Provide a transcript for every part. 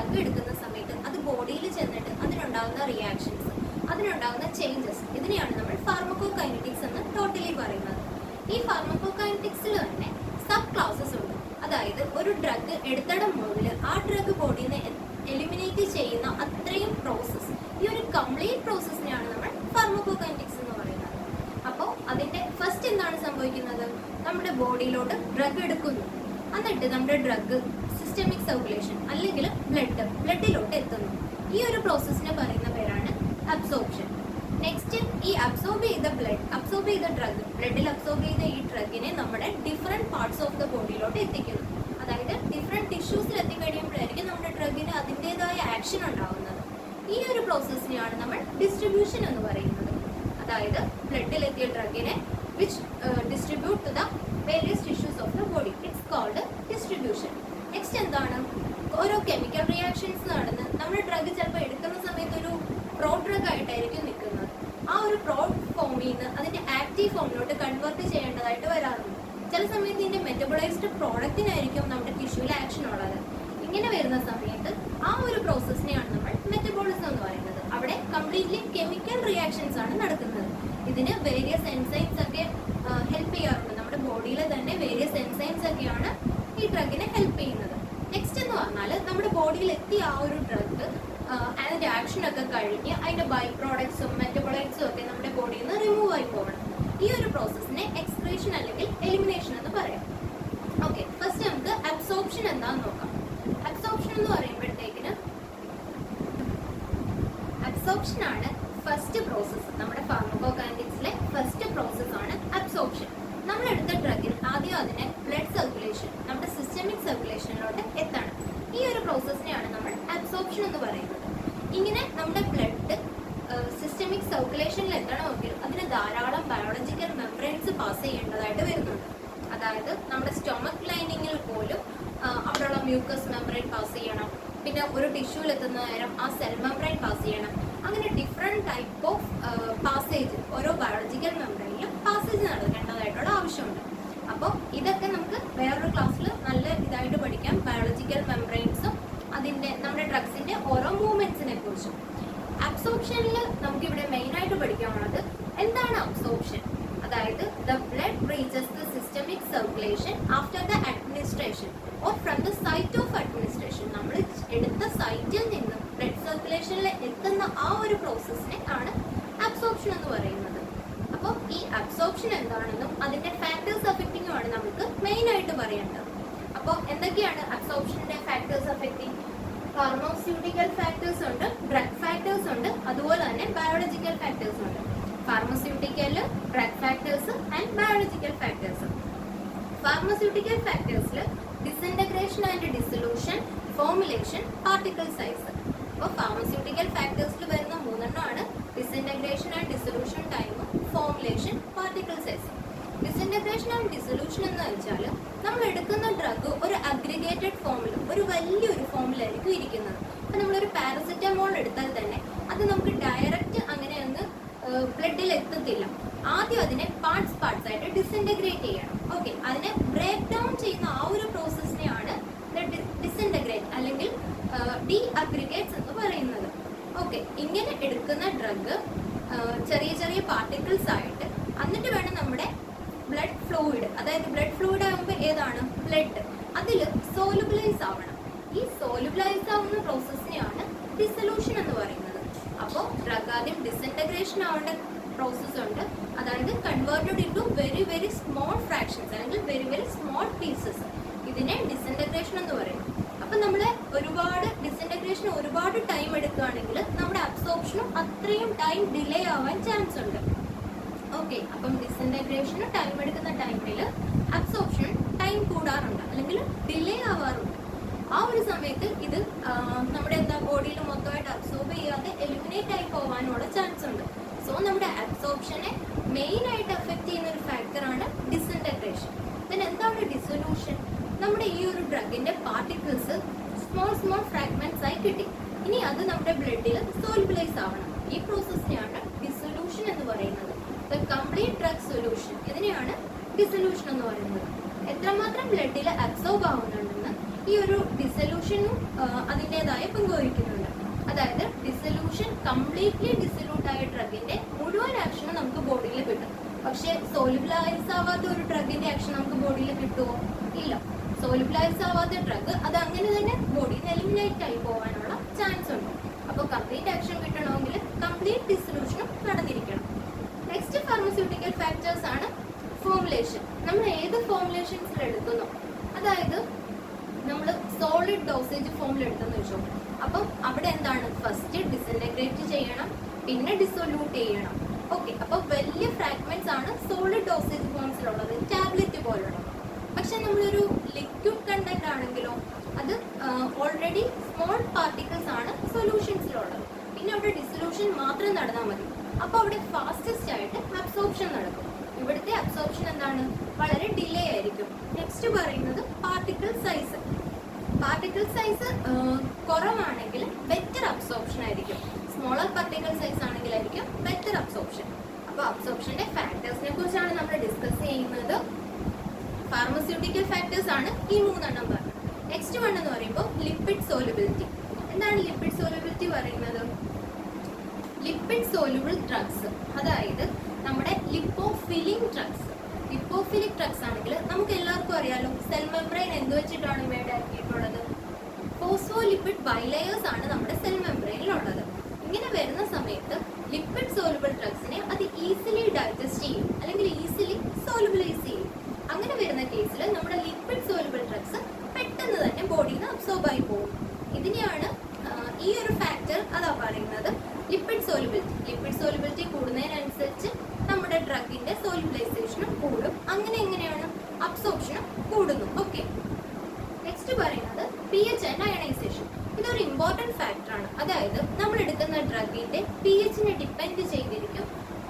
Drug എടുക്കുന്ന സമയത്ത് അത് ബോഡിയിൽ ചെന്നിട്ട് അതിനുണ്ടാകുന്ന റിയാക്ഷൻസ്, അതിനുണ്ടാകുന്ന ചേഞ്ചസ്, ഇതിനെയാണ് നമ്മൾ ഫാർമക്കോകൈനറ്റിക്സ് എന്ന് ടോട്ടലി പറയുന്നത്. ഈ ഫാർമക്കോകൈനറ്റിക്സിൽ തന്നെ സബ് ക്ലാസസ് ഉണ്ട്. അതായത് ഒരു ഡ്രഗ് എടുത്തിടം മുതൽ ആ ഡ്രഗ് ബോഡിയിൽ നിന്ന് എലിമിനേറ്റ് ചെയ്യുന്ന അത്രയും പ്രോസസ്സ്, ഈ ഒരു കംപ്ലീറ്റ് പ്രോസസ്സിനെയാണ് നമ്മൾ ഫാർമക്കോകൈനറ്റിക്സ് എന്ന് പറയുന്നത്. അപ്പോൾ അതിൻ്റെ ഫസ്റ്റ് എന്താണ് സംഭവിക്കുന്നത്? നമ്മുടെ ബോഡിയിലോട്ട് ഡ്രഗ് എടുക്കുന്നു, എന്നിട്ട് നമ്മുടെ ഡ്രഗ് സിസ്റ്റമിക് സർക്കുലേഷൻ അല്ലെങ്കിൽ ബ്ലഡിലോട്ട് എത്തുന്നു. ഈ ഒരു പ്രോസസ്സിനെ പറയുന്ന പേരാണ് അബ്സോർപ്ഷൻ. നെക്സ്റ്റ്, ഈ അബ്സോർബ് ചെയ്ത ഡ്രഗ്, ബ്ലഡിൽ അബ്സോർബ് ചെയ്ത ഈ ഡ്രഗിനെ നമ്മുടെ ഡിഫറെൻറ്റ് പാർട്സ് ഓഫ് ദ ബോഡിയിലോട്ട് എത്തിക്കുന്നു. അതായത് ഡിഫറെൻറ്റ് ടിഷ്യൂസിൽ എത്തിക്കഴിയുമ്പോഴായിരിക്കും നമ്മുടെ ഡ്രഗിന് അതിൻ്റെതായ ആക്ഷൻ ഉണ്ടാകുന്നത്. ഈ ഒരു പ്രോസസ്സിനെയാണ് നമ്മൾ ഡിസ്ട്രിബ്യൂഷൻ എന്ന് പറയുന്നത്. അതായത് ബ്ലഡിലെത്തിയ ഡ്രഗിനെ which distribute to the various tissues of the body, it's called distribution. Next എന്താണ്? ഓരോ കെമിക്കൽ റിയാക്ഷൻസ് നടന്ന് നമ്മുടെ ഡ്രഗ് ചിലപ്പോൾ എടുക്കുന്ന സമയത്ത് ഒരു പ്രോ ഡ്രഗ് ആയിട്ടായിരിക്കും നിൽക്കുന്നത്. ആ ഒരു പ്രോ ഫോമിൽ നിന്ന് അതിൻ്റെ ആക്റ്റീവ് ഫോമിലോട്ട് കൺവേർട്ട് ചെയ്യേണ്ടതായിട്ട് വരാറുണ്ട്. ചില സമയത്ത് ഇതിൻ്റെ മെറ്റബോളൈസ്ഡ് പ്രോഡക്റ്റിനായിരിക്കും നമ്മുടെ ടിഷ്യൂവിൽ ആക്ഷൻ ഉള്ളത്. ഇങ്ങനെ വരുന്ന സമയത്ത് ആ ഒരു പ്രോസസ്സിനെയാണ് നമ്മൾ മെറ്റബോളിസം എന്ന് പറയുന്നത്. അവിടെ കംപ്ലീറ്റ്ലി കെമിക്കൽ റിയാക്ഷൻസ് ആണ് നടക്കുന്നത്. ഇതിന് വേരിയസ് എൻസൈംസ് ഒക്കെ ഹെൽപ്പ് ചെയ്യാറുണ്ട്. നമ്മുടെ ബോഡിയിലെ തന്നെ വേരിയസ് എൻസൈംസ് ഒക്കെയാണ് ഈ ഡ്രഗിനെ ഹെൽപ്പ് ചെയ്യുന്നത്. നെക്സ്റ്റ് എന്ന് പറഞ്ഞാൽ നമ്മുടെ ബോഡിയിൽ എത്തിയ ആ ഒരു ഡ്രഗ് അതിൻ്റെ ആക്ഷനൊക്കെ കഴിഞ്ഞ് അതിൻ്റെ ബൈ പ്രോഡക്ട്സും മെറ്റബോളൈറ്റ്സും ഒക്കെ നമ്മുടെ ബോഡിയിൽ നിന്ന് റിമൂവ് ആയി പോകണം. ഈ ഒരു പ്രോസസ്സിനെ എക്സ്ക്രീഷൻ അല്ലെങ്കിൽ എലിമിനേഷൻ എന്ന് പറയാം. ഓക്കെ, ഫസ്റ്റ് നമുക്ക് അബ്സോർപ്ഷൻ എന്താണെന്ന് നോക്കാം. അബ്സോർപ്ഷൻ എന്ന് പറയുമ്പോഴത്തേക്കിന് അബ്സോർപ്ഷൻ ആണ് ഫസ്റ്റ് പ്രോസസ്സ്. നമ്മുടെ ഫാർമക്കോകൈനറ്റിക്സിലെ ഫസ്റ്റ് പ്രോസസ്സാണ് അബ്സോർപ്ഷൻ. നമ്മളെടുത്ത ഡ്രഗിൽ ആദ്യം അതിനെ ബ്ലഡ് സർക്കുലേഷൻ, നമ്മുടെ സിസ്റ്റമിക് സർക്കുലേഷനിലോട്ട് എത്തണം. ഈ ഒരു പ്രോസസ്സിനെയാണ് നമ്മൾ അബ്സോർപ്ഷൻ എന്ന് പറയുന്നത്. ഇങ്ങനെ നമ്മുടെ ബ്ലഡ് സിസ്റ്റമിക് സർക്കുലേഷനിൽ എത്തണമെങ്കിൽ അതിന് ധാരാളം ബയോളജിക്കൽ മെംബ്രെയിൻസ് പാസ് ചെയ്യേണ്ടതായിട്ട് വരുന്നുണ്ട്. അതായത് നമ്മുടെ സ്റ്റൊമക് ലൈനിങ്ങിൽ പോലും അവിടെയുള്ള മ്യൂക്കസ് മെംബ്രെയിൻ പാസ് ചെയ്യണം. പിന്നെ ഒരു ടിഷ്യൂവിൽ എത്തുന്ന നേരം ആ സെൽ മെംബ്രെയിൻ പാസ് ചെയ്യണം. അങ്ങനെ ഡിഫറെൻറ്റ് ടൈപ്പ് ഓഫ് പാസേജ് ഓരോ ബയോളജിക്കൽ മെംബ്രെയിനിലും പാസേജ് നടക്കേണ്ടതായിട്ടുള്ള ആവശ്യമുണ്ട്. അപ്പോൾ ഇതൊക്കെ നമുക്ക് വേറൊരു ക്ലാസ്സിൽ നല്ല ഇതായിട്ട് പഠിക്കാം. ബയോളജിക്കൽ മെംബ്രെയിൻസും അതിൻ്റെ നമ്മുടെ ഡ്രഗ്സിൻ്റെ ഓരോ മൂവ്മെൻറ്റ്സിനെ കുറിച്ചും. അബ്സോർപ്ഷനിൽ നമുക്കിവിടെ മെയിനായിട്ട് പഠിക്കാനുള്ളത് എന്താണ് അബ്സോർപ്ഷൻ. അതായത് the blood reaches the systemic circulation after the administration or from the site of administration. നമ്മൾ എടുത്ത സൈറ്റിൽ നിന്ന് ബ്ലഡ് സർക്കുലേഷനിൽ എത്തുന്ന ആ ഒരു പ്രോസസ്സിനെ ആണ് അബ്സോർപ്ഷൻ എന്ന് പറയുന്നത്. അപ്പോൾ ഈ അബ്സോർപ്ഷൻ എന്താണെന്നും അതിൻ്റെ ഫാക്ടേഴ്സ് അഫക്റ്റിങ്ങുമാണ് നമുക്ക് മെയിനായിട്ട് പറയേണ്ടത്. അപ്പോൾ എന്തൊക്കെയാണ് അബ്സോർപ്ഷൻ്റെ ഫാക്ടേഴ്സ് അഫക്റ്റിംഗ്? ഫാർമസ്യൂട്ടിക്കൽ ഫാക്ടേഴ്സ് ഉണ്ട്, ഡ്രഗ് ഫാക്ടേഴ്സ് ഉണ്ട്, അതുപോലെ തന്നെ ബയോളജിക്കൽ ഫാക്ടേഴ്സ് ഉണ്ട്. Pharmaceutical, drug factors and biological factors. Pharmaceutical ഫാക്ടേഴ്സിൽ disintegration and dissolution, formulation, particle size. അപ്പോൾ ഫാർമസ്യൂട്ടിക്കൽ ഫാക്ടേഴ്സിൽ വരുന്ന മൂന്നെണ്ണമാണ് ഡിസിൻറ്റഗ്രേഷൻ ആൻഡ് ഡിസൊല്യൂഷൻ ടൈമും formulation, particle size. Disintegration and dissolution എന്ന് വെച്ചാൽ നമ്മൾ എടുക്കുന്ന ഡ്രഗ് ഒരു അഗ്രിഗേറ്റഡ് ഫോമിൽ, ഒരു വലിയൊരു ഫോമിലായിരിക്കും ഇരിക്കുന്നത്. അപ്പോൾ നമ്മളൊരു പാരസെറ്റമോൾ എടുത്താൽ തന്നെ അത് നമുക്ക് ഡയറക്റ്റ് അങ്ങനെ ഒന്ന് ബ്ലഡിൽ എത്തത്തില്ല. ആദ്യം അതിനെ പാർട്സ് ആയിട്ട് ഡിസിൻറ്റഗ്രേറ്റ് ചെയ്യണം. ഓക്കെ, അതിനെ ബ്രേക്ക് ഡൗൺ ചെയ്യുന്ന ആ ഒരു പ്രോസസ്സിനെയാണ് ഡിസിൻറ്റഗ്രേറ്റ് അല്ലെങ്കിൽ ഡി അഗ്രിഗേറ്റ്സ് എന്ന് പറയുന്നത്. ഓക്കെ, ഇങ്ങനെ എടുക്കുന്ന ഡ്രഗ് ചെറിയ ചെറിയ പാർട്ടിക്കിൾസ് ആയിട്ട് എന്നിട്ട് വേണം നമ്മുടെ ബ്ലഡ് ഫ്ലൂയിഡ്, അതായത് ബ്ലഡ് ഫ്ലൂയിഡ് ആകുമ്പോൾ ഏതാണ് ബ്ലഡ്, അതിൽ സോലുബിലൈസ് ആവണം. ഈ സോലുബിലൈസ് ആവുന്ന പ്രോസസ്സിനെയാണ് ഡിസൊല്യൂഷൻ എന്ന് പറയുന്നത്. അപ്പോൾ ഡ്രഗ് ആദ്യം ഡിസിൻറ്റഗ്രേഷൻ ആവേണ്ട പ്രോസസ്സ് ഉണ്ട്. അതായത് converted into very very small fractions അല്ലെങ്കിൽ വെരി വെരി സ്മോൾ പീസസ്. ഇതിനെ ഡിസിൻറ്റഗ്രേഷൻ എന്ന് പറയും. അപ്പം നമ്മൾ ഡിസിൻറ്റഗ്രേഷൻ ഒരുപാട് ടൈം എടുക്കുകയാണെങ്കിൽ നമ്മുടെ അബ്സോർപ്ഷനും അത്രയും ടൈം ഡിലേ ആവാൻ ചാൻസ് ഉണ്ട്. ഓക്കെ, അപ്പം ഡിസിൻറ്റഗ്രേഷന് ടൈം എടുക്കുന്ന ടൈമിൽ അബ്സോർപ്ഷൻ ടൈം കൂടാറുണ്ട് അല്ലെങ്കിൽ ഡിലേ ആവാറുണ്ട്. ആ ഒരു സമയത്ത് ഇത് നമ്മുടെ ബോഡിയിൽ മൊത്തമായിട്ട് അബ്സോർബ് ചെയ്യാതെ എലിമിനേറ്റ് ആയി പോകാനുള്ള ചാൻസ് ഉണ്ട്. സോ നമ്മുടെ അബ്സോർപ്ഷനെ മെയിനായിട്ട് അഫക്റ്റ് ചെയ്യുന്ന ഒരു ഫാക്ടറാണ് ഡിസിൻറ്റഗ്രേഷൻ. then എന്താണ് ഡിസൊല്യൂഷൻ? നമ്മുടെ ഈ ഒരു ഡ്രഗിൻ്റെ പാർട്ടിക്കിൾസ് സ്മോൾ ഫ്രാഗ്മെന്റ്സ് ആയി കിട്ടി. ഇനി അത് നമ്മുടെ ബ്ലഡിൽ സോൾബിലൈസ് ആവണം. ഈ പ്രോസസ്സിനെയാണ് ഡിസൊല്യൂഷൻ എന്ന് പറയുന്നത്. കംപ്ലീറ്റ് ഡ്രഗ് സൊല്യൂഷൻ, ഇതിനെയാണ് ഡിസൊല്യൂഷൻ എന്ന് പറയുന്നത്. എത്രമാത്രം ബ്ലഡിൽ അബ്സോർബ് ആവുന്നുണ്ടെന്ന് ഈ ഒരു ഡിസൊല്യൂഷനും അതിൻ്റെതായ പങ്ക് വഹിക്കുന്നുണ്ട്. അതായത് ഡിസൊല്യൂഷൻ കംപ്ലീറ്റ്ലി ഡിസൊല്യൂട്ട് ആയ ഡ്രഗിന്റെ മുഴുവൻ ആക്ഷനും നമുക്ക് ബോഡിയിൽ കിട്ടും. പക്ഷെ സോലുബിലൈസ് ആവാത്ത ഒരു ഡ്രഗിന്റെ ആക്ഷൻ നമുക്ക് ബോഡിയിൽ കിട്ടുമോ? ഇല്ല. സോലുബിലൈസ് ആവാത്ത ഡ്രഗ് അത് അങ്ങനെ തന്നെ ബോഡിയിൽ നിന്ന് എലിമിനേറ്റ് ആയി പോകാനുള്ള ചാൻസ് ഉണ്ട്. അപ്പോൾ കംപ്ലീറ്റ് ആക്ഷൻ കിട്ടണമെങ്കിൽ കംപ്ലീറ്റ് ഡിസൊല്യൂഷനും നടന്നിരിക്കണം. നെക്സ്റ്റ് ഫാർമസ്യൂട്ടിക്കൽ ഫാക്ടേഴ്സ് ആണ് ഫോർമുലേഷൻ. നമ്മൾ ഏത് ഫോർമുലേഷൻസിൽ എടുക്കുന്നു, അതായത് നമ്മൾ സോളിഡ് ഡോസേജ് ഫോമിൽ എടുത്തെന്ന് വെച്ചോ, അപ്പം അവിടെ എന്താണ്, ഫസ്റ്റ് ഡിസിൻറ്റഗ്രേറ്റ് ചെയ്യണം, പിന്നെ ഡിസൊല്യൂട്ട് ചെയ്യണം. ഓക്കെ, അപ്പോൾ വലിയ ഫ്രാഗ്മെന്റ്സ് ആണ് സോളിഡ് ഡോസേജ് ഫോംസിലുള്ളത്, ടാബ്ലറ്റ് പോലുള്ളത്. പക്ഷെ നമ്മളൊരു ലിക്വിഡ് കണ്ടന്റ് ആണെങ്കിലോ അത് ഓൾറെഡി സ്മോൾ പാർട്ടിക്കിൾസ് ആണ് സൊല്യൂഷൻസിലുള്ളത്. പിന്നെ അവിടെ ഡിസൊല്യൂഷൻ മാത്രം നടന്നാൽ മതി. അപ്പോൾ അവിടെ ഫാസ്റ്റസ്റ്റ് ആയിട്ട് അബ്സോർപ്ഷൻ നടക്കും. ഇവിടുത്തെ അബ്സോർപ്ഷൻ എന്താണ്, വളരെ ഡിലേ ആയിരിക്കും. നെക്സ്റ്റ് പറയുന്നത് പാർട്ടിക്കിൾ സൈസ്. പാർട്ടിക്കിൾ സൈസ് കുറവാണെങ്കിൽ ബെറ്റർ അബ്സോർപ്ഷൻ ആയിരിക്കും. സ്മോളർ പാർട്ടിക്കിൾ സൈസ് ആണെങ്കിലായിരിക്കും ബെറ്റർ അബ്സോർപ്ഷൻ. അപ്പോൾ അബ്സോർപ്ഷന്റെ ഫാക്ടേഴ്സിനെ കുറിച്ചാണ് നമ്മൾ ഡിസ്കസ് ചെയ്യുന്നത്. ഫാർമസ്യൂട്ടിക്കൽ ഫാക്ടേഴ്സ് ആണ് ഈ 3 എണ്ണം പറഞ്ഞത്. നെക്സ്റ്റ് വൺ എന്ന് പറയുമ്പോൾ ലിപ്പിഡ് സോലുബിലിറ്റി. എന്താണ് ലിപ്പിഡ് സോലുബിലിറ്റി പറയുന്നത്? ലിപ്പിഡ് സോലുബിൾ ഡ്രഗ്സ്, അതായത് നമ്മുടെ ലിപ്പോഫിലിക് ഡ്രഗ്സ്. ലിപ്പോഫിലിക് ഡ്രഗ്സ് ആണെങ്കിൽ നമുക്ക് എല്ലാവർക്കും അറിയാലോ, സെൽ മെംബ്രെയിൻ എന്ത് വെച്ചിട്ടാണ് മേഡ് ആക്കിയിട്ടുള്ളത്? ഫോസ്ഫോലിപ്പിഡ് ബൈലെയേഴ്സ് ആണ് നമ്മുടെ സെൽ മെംബ്രെയിനിലുള്ളത്. ഇങ്ങനെ വരുന്ന സമയത്ത് ലിപ്പിഡ് സോലുബിൾ ഡ്രഗ്സിനെ അത് ഈസിലി ഡൈജസ്റ്റ് ചെയ്യും, അല്ലെങ്കിൽ ഈസിലി സോലുബിലൈസ് ചെയ്യും. അങ്ങനെ വരുന്ന കേസിൽ നമ്മുടെ ലിപ്പിഡ് സോലുബിൾ ഡ്രഗ്സ് പെട്ടെന്ന് തന്നെ ബോഡിയിൽ നിന്ന് അബ്സോർബ് ആയി പോകും. ഇതിനെയാണ് ഈ ഒരു ഫാക്ടർ അതാ പറയുന്നത് ലിപ്പിഡ് സോലുബിലിറ്റി. ലിപ്പിഡ് സോലുബിലിറ്റി കൂടുന്നതിനനുസരിച്ച് നമ്മുടെ ഡ്രഗിന്റെ സോലുബിലൈസേഷനും കൂടും. അങ്ങനെ എങ്ങനെയാണ് അബ്സോർപ്ഷനും കൂടുന്നു. ഓക്കെ, നെക്സ്റ്റ് പറയുന്നത് pH ആൻഡ് അയണൈസേഷൻ. ഇതൊരു ഇമ്പോർട്ടൻറ്റ് ഫാക്ടറാണ്. അതായത് നമ്മൾ എടുക്കുന്ന ഡ്രഗിന്റെ pHനെ ഡിപ്പെൻഡ് ചെയ്തിരിക്കും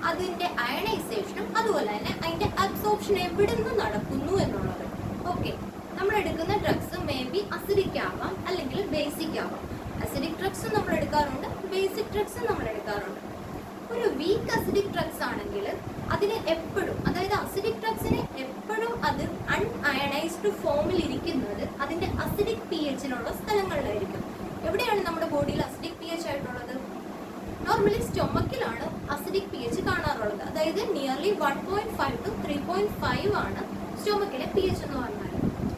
അതിന്റെ അയണൈസേഷനും അതുപോലെ തന്നെ അതിന്റെ അബ്സോർപ്ഷൻ എവിടെ നിന്ന് നടക്കുന്നു എന്നുള്ളത്. ഓക്കെ, നമ്മൾ എടുക്കുന്ന ഡ്രഗ്സ് മേ ബി അസിഡിക് ആവാം അല്ലെങ്കിൽ ബേസിക് ആവാം. അസിഡിക് ഡ്രഗ്സ് നമ്മൾ എടുക്കാറുണ്ട്, ബേസിക് ഡ്രഗ്സ് നമ്മൾ എടുക്കാറുണ്ട്. ഒരു വീക്ക് അസിഡിക് ഡ്രഗ്സ് ആണെങ്കിൽ അതിന് എപ്പോഴും, അതായത് അസിഡിക് ഡ്രഗ്സിന് എപ്പോഴും അത് അൺഅയണൈസ്ഡ് ഫോമിൽ ഇരിക്കുന്നത് അതിന്റെ അസിഡിക് pHനുള്ള സ്ഥലങ്ങളിലായിരിക്കും. എവിടെയാണ് നമ്മുടെ ബോഡിയിൽ അസിഡിക് pH ആയിട്ടുള്ളത്? നോർമലി സ്റ്റൊമക്കിലാണ് അസിഡിക് pH കാണാറുള്ളത്. അതായത് നിയർലി 1.5 to 3.5 ആണ് സ്റ്റൊമക്കിലെ pH എന്ന് പറഞ്ഞാൽ.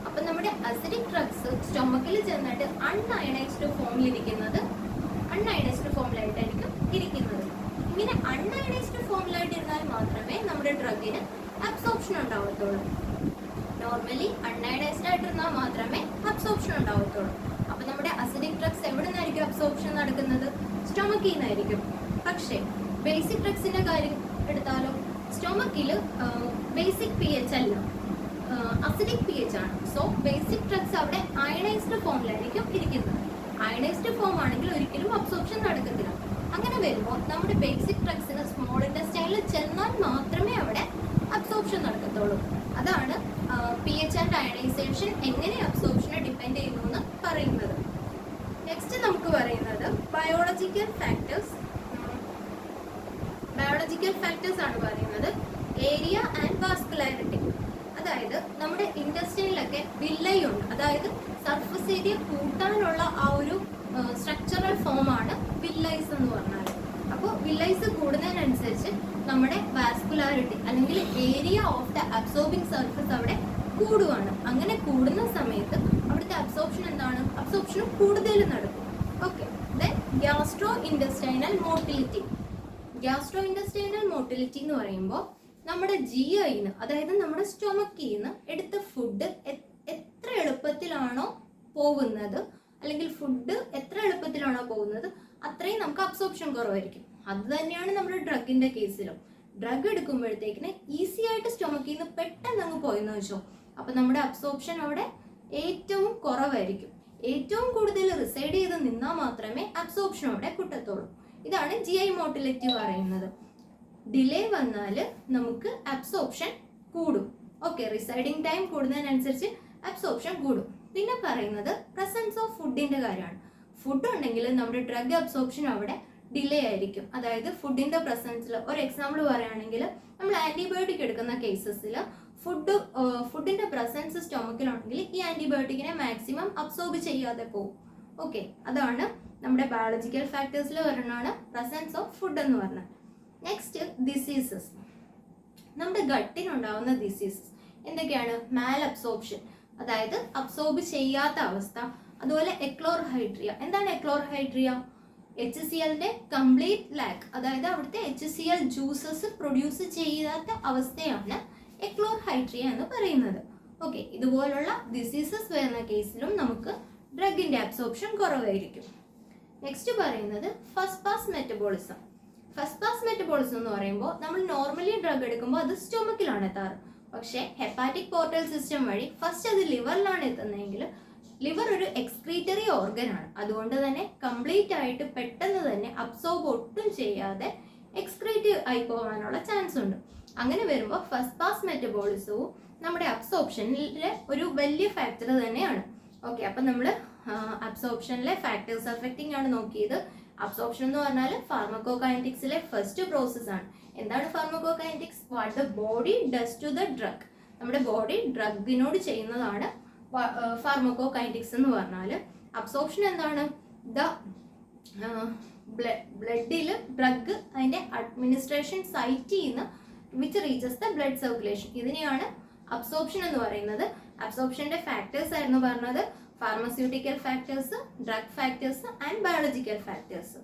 അപ്പൊ നമ്മുടെ അസിഡിക് ഡ്രഗ്സ് സ്റ്റൊമക്കിൽ ചെന്നിട്ട് അൺഅയണൈസ്ഡ് ഫോമിലായിട്ടായിരിക്കും ഇരിക്കുന്നത്. ഇങ്ങനെ അൺഅയണൈസ്ഡ് ഫോമിലായിട്ട് ഇരുന്നാൽ മാത്രമേ നമ്മുടെ ഡ്രഗിന് അബ്സോർപ്ഷൻ ഉണ്ടാവത്തുള്ളൂ. നോർമലി അൺഅയണൈസ്ഡ് ആയിട്ടിരുന്നാൽ മാത്രമേ അബ്സോർപ്ഷൻ ഉണ്ടാവത്തുള്ളൂ. അപ്പൊ നമ്മുടെ അസിഡിക് ഡ്രഗ്സ് എവിടെ നിന്നായിരിക്കും അബ്സോർപ്ഷൻ നടക്കുന്നത്? സ്റ്റൊമക്കിൽ നിന്നായിരിക്കും. പക്ഷേ ബേസിക് ഡ്രഗ്സിന്റെ കാര്യം എടുത്താലോ, സ്റ്റൊമക്കിൽ ബേസിക് pH അല്ല, അസിഡിക് pH ആണ്. സോ ബേസിക് ഡ്രഗ്സ് അവിടെ അയണൈസ്ഡ് ഫോമിലായിരിക്കും ഇരിക്കുന്നത്. അയണൈസ്ഡ് ഫോം ആണെങ്കിൽ ഒരിക്കലും അബ്സോർപ്ഷൻ നടക്കത്തില്ല. അങ്ങനെ വരുമ്പോൾ നമ്മുടെ ബേസിക് ഡ്രഗ്സിന് സ്മോൾ ഇൻറ്റസ്റ്റൈനിൽ ചെന്നാൽ മാത്രമേ അവിടെ അബ്സോർപ്ഷൻ നടക്കത്തുള്ളൂ. അതാണ് pH ആൻഡ് അയണൈസേഷൻ എങ്ങനെ അബ്സോർപ്ഷനെ ഡിപ്പെൻഡ് ചെയ്യുന്നു എന്ന് പറയുന്നത്. നെക്സ്റ്റ് നമുക്ക് പറയുന്നത് ബയോളജിക്കൽ ഫാക്ടേഴ്സ് ആണ് പറയുന്നത്. Area and vascularity. അതായത് നമ്മുടെ ഇൻറ്റസ്റ്റൈനിലൊക്കെ വില്ലൈ ഉണ്ട്, അതായത് സർഫസ് ഏരിയ കൂട്ടാനുള്ള ആ ഒരു സ്ട്രക്ചറൽ ഫോമാണ് വില്ലൈസ് എന്ന് പറഞ്ഞാൽ. അപ്പോൾ വില്ലൈസ് കൂടുന്നതിനനുസരിച്ച് നമ്മുടെ വാസ്കുലാരിറ്റി അല്ലെങ്കിൽ area of the absorbing surface അവിടെ കൂടുകയാണ്. അങ്ങനെ കൂടുന്ന സമയത്ത് അവിടുത്തെ അബ്സോർപ്ഷൻ എന്താണ്? അബ്സോർപ്ഷനും കൂടുതൽ നടക്കും. Okay, then gastro intestinal motility എന്ന് പറയുമ്പോൾ നമ്മുടെ GI-ന്ന്, അതായത് നമ്മുടെ സ്റ്റൊമക്കിൽ നിന്ന് എടുത്ത ഫുഡ് എത്ര എളുപ്പത്തിലാണോ പോകുന്നത്, അല്ലെങ്കിൽ ഫുഡ് എത്ര എളുപ്പത്തിലാണോ പോകുന്നത്, അത്രയും നമുക്ക് അബ്സോർപ്ഷൻ കുറവായിരിക്കും. അത് തന്നെയാണ് നമ്മുടെ ഡ്രഗിന്റെ കേസിലും. ഡ്രഗ് എടുക്കുമ്പോഴത്തേക്കിന് ഈസി ആയിട്ട് സ്റ്റൊമക്കിൽ നിന്ന് പെട്ടെന്ന് അങ്ങ് പോയെന്ന് വെച്ചോ, അപ്പൊ നമ്മുടെ അബ്സോർപ്ഷൻ അവിടെ ഏറ്റവും കുറവായിരിക്കും. ഏറ്റവും കൂടുതൽ റിസൈഡ് ചെയ്ത് നിന്നാൽ മാത്രമേ അബ്സോർപ്ഷൻ അവിടെ കിട്ടത്തുള്ളൂ. ഇതാണ് GI മോട്ടിലിറ്റി പറയുന്നത്. ഡിലേ വന്നാൽ നമുക്ക് അബ്സോർപ്ഷൻ കൂടും. ഓക്കെ, റിസൈഡിങ് ടൈം കൂടുന്നതിനനുസരിച്ച് അബ്സോർപ്ഷൻ കൂടും. പിന്നെ പറയുന്നത് പ്രസൻസ് ഓഫ് ഫുഡിന്റെ കാര്യമാണ്. ഫുഡ് ഉണ്ടെങ്കിൽ നമ്മുടെ ഡ്രഗ് അബ്സോർപ്ഷൻ അവിടെ ഡിലേ ആയിരിക്കും. അതായത് ഫുഡിന്റെ പ്രസൻസിൽ ഒരു എക്സാമ്പിൾ പറയുകയാണെങ്കിൽ നമ്മൾ ആന്റിബയോട്ടിക് എടുക്കുന്ന കേസസിൽ ഫുഡിന്റെ പ്രസൻസ് സ്റ്റൊമക്കിലാണെങ്കിൽ ഈ ആന്റിബയോട്ടിക്കിനെ മാക്സിമം അബ്സോർബ് ചെയ്യാതെ പോകും. ഓക്കെ, അതാണ് നമ്മുടെ ബയോളജിക്കൽ ഫാക്ടേഴ്സിൽ വരുന്നതാണ് പ്രസൻസ് ഓഫ് ഫുഡ് എന്ന് പറഞ്ഞാൽ. Next diseases. നമ്മുടെ ഗട്ടിനുണ്ടാവുന്ന ഡിസീസസ് എന്തൊക്കെയാണ്? മാൽ അബ്സോർപ്ഷൻ, അതായത് അബ്സോർബ് ചെയ്യാത്ത അവസ്ഥ. അതുപോലെ എക്ലോർഹൈഡ്രിയ. എന്താണ് എക്ലോർഹൈഡ്രിയ? HClന്റെ കംപ്ലീറ്റ് ലാക്ക്, അതായത് അവിടുത്തെ HCl ജ്യൂസസ് പ്രൊഡ്യൂസ് ചെയ്യാത്ത അവസ്ഥയാണ് എക്ലോർഹൈഡ്രിയ എന്ന് പറയുന്നത്. ഓക്കെ, ഇതുപോലുള്ള ഡിസീസസ് വരുന്ന കേസിലും നമുക്ക് ഡ്രഗിന്റെ അബ്സോർപ്ഷൻ കുറവായിരിക്കും. നെക്സ്റ്റ് പറയുന്നത് first pass metabolism. First pass metabolism എന്ന് പറയുമ്പോൾ നമ്മൾ നോർമലി ഡ്രഗ് എടുക്കുമ്പോൾ അത് സ്റ്റൊമക്കിലാണ് എത്താറ്. പക്ഷേ ഹെപ്പാറ്റിക് പോർട്ടൽ സിസ്റ്റം വഴി ഫസ്റ്റ് അത് ലിവറിലാണ് എത്തുന്നതെങ്കിൽ ലിവർ ഒരു എക്സ്ക്രീറ്ററി ഓർഗൻ ആണ്. അതുകൊണ്ട് തന്നെ കംപ്ലീറ്റ് ആയിട്ട് പെട്ടെന്ന് തന്നെ അബ്സോർബ് ഒട്ടും ചെയ്യാതെ എക്സ്ക്രീറ്റ് ആയി പോകാനുള്ള ചാൻസ് ഉണ്ട്. അങ്ങനെ വരുമ്പോൾ ഫസ്റ്റ് പാസ് മെറ്റബോളിസവും നമ്മുടെ അബ്സോർപ്ഷനിലെ ഒരു വലിയ ഫാക്ടർ തന്നെയാണ്. ഓക്കെ, അപ്പം നമ്മൾ അബ്സോർപ്ഷനിലെ ഫാക്ടേഴ്സ് അഫക്റ്റിംഗ് ആണ് നോക്കിയത്. അബ്സോർപ്ഷൻ എന്ന് പറഞ്ഞാൽ ഫാർമക്കോകൈനറ്റിക്സിലെ ഫസ്റ്റ് പ്രോസസ് ആണ്. എന്താണ് pharmacokinetics? What the body does to the drug. നമ്മുടെ ബോഡി ഡ്രഗിനോട് ചെയ്യുന്നതാണ് ഫാർമക്കോകൈനറ്റിക്സ് എന്ന് പറഞ്ഞാൽ. അബ്സോർപ്ഷൻ എന്താണ്? ദ ബ്ലഡിൽ ഡ്രഗ് അതിന്റെ അഡ്മിനിസ്ട്രേഷൻ സൈറ്റിൽ നിന്ന് which reaches the blood circulation. ഇതിനെയാണ് അബ്സോർപ്ഷൻ എന്ന് പറയുന്നത്. അബ്സോർപ്ഷന്റെ ഫാക്ടേഴ്സ് ആയിരുന്നു പറഞ്ഞത് pharmaceutical factors, drug factors and biological factors.